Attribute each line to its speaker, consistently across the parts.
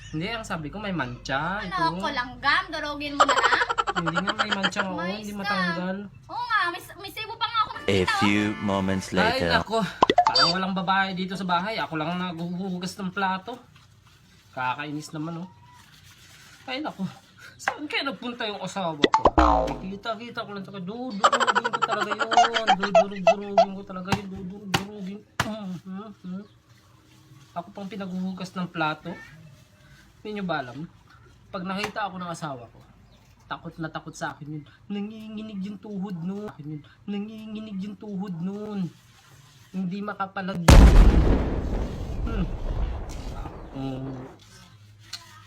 Speaker 1: Hindi, ang sabi ko may mancha.
Speaker 2: Ano, ko langgam, durugin mo na lang.
Speaker 1: Hindi nga may mancha nga,
Speaker 2: Mais
Speaker 1: hindi
Speaker 2: ka.
Speaker 1: matanggal.
Speaker 2: Oo nga, may sibo pa nga ako
Speaker 3: A
Speaker 2: nakikita.
Speaker 3: few moments
Speaker 1: Ay,
Speaker 3: later.
Speaker 1: nako. Parang walang babae dito sa bahay. Ako lang naghuhugas ng plato. Kakainis naman, oh. Ay, nako. Saan kaya nagpunta yung asawa ko? Kita ko lang talaga. Dudurugin ko talaga yun. Dudurugin ko talaga yun. Dudurugin. Ako pang pinaghuhugas ng plato. Hindi nyo ba alam? Pag nakita ako ng asawa ko, takot na takot sa akin yun. Nanginginig yung tuhod nun. Nanginginig yung tuhod nun. Hindi makapalag.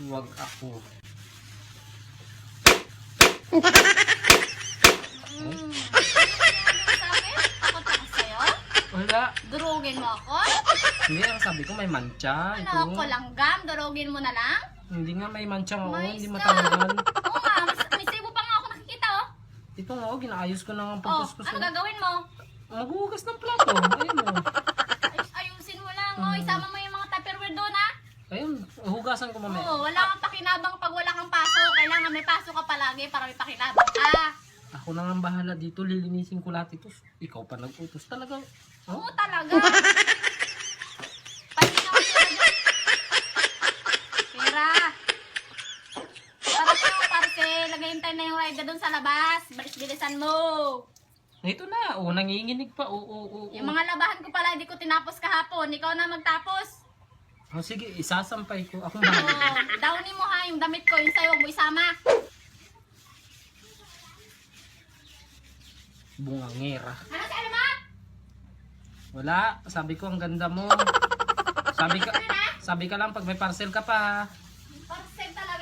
Speaker 1: Huwag ako.
Speaker 2: Sabi, takot ako sa'yo.
Speaker 1: Wala.
Speaker 2: Durugin mo ako.
Speaker 1: Hindi, ang sabi ko may mancha.
Speaker 2: Ano, ko
Speaker 1: Ito.
Speaker 2: langgam, durugin mo na lang.
Speaker 1: Hindi nga may mancha nga, oh.
Speaker 2: Mais
Speaker 1: Hindi
Speaker 2: ka.
Speaker 1: matanggal.
Speaker 2: Oo nga, may sibo pa nga ako nakikita, oh.
Speaker 1: Ito nga, oh, ginaayos ko na ang
Speaker 2: Oh,
Speaker 1: pagkuskus.
Speaker 2: ano gagawin mo?
Speaker 1: Maghuhugas ng plato. Ayun, oh.
Speaker 2: Ayusin mo lang, oh. Isama mo yung mga tupperware doon, ha?
Speaker 1: Ayun, hugasan ko mamaya.
Speaker 2: Oo, wala kang pakinabang pag wala kang paso. Kailangan may paso ka palagi para may pakinabang ka.
Speaker 1: Ako na nga ang bahala dito, lilinisin ko lahat ito. Ikaw pa nag-utos talaga. Oh?
Speaker 2: Oo, talaga. Pahinga ko talaga. Pera. Para po, parcel. Nag-hintay na yung rider doon sa labas. Bilis-bilisan mo.
Speaker 1: Ito na, oh, nanginginig pa.
Speaker 2: Yung mga labahan ko pala, hindi ko tinapos kahapon. Ikaw na magtapos.
Speaker 1: Oh, sige, isasampay ko. Akong
Speaker 2: Oo,
Speaker 1: bahala.
Speaker 2: downin mo ha, yung damit ko, yung sa'yo, huwag mo isama.
Speaker 1: Bungangera.
Speaker 2: Ano sa mo?
Speaker 1: Wala, sabi ko ang ganda mo. Sabi ka lang pag may parcel ka pa.
Speaker 2: Parcel talaga.